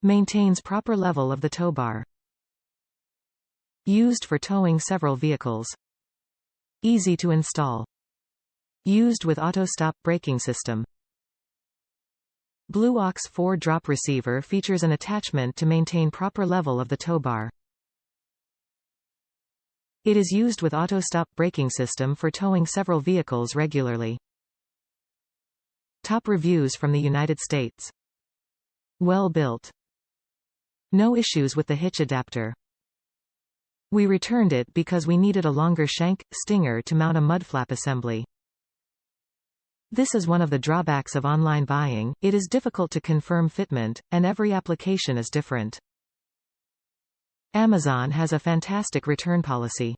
Maintains proper level of the tow bar. Used for towing several vehicles. Easy to install. Used with auto-stop braking system. Blue aux 4 drop receiver features an attachment to maintain proper level of the tow bar. It is used with auto-stop braking system for towing several vehicles regularly. Top reviews from the United States. Well built. No issues with the hitch adapter. We returned it because we needed a longer shank, stinger to mount a mudflap assembly. This is one of the drawbacks of online buying. It is difficult to confirm fitment, and every application is different. Amazon has a fantastic return policy.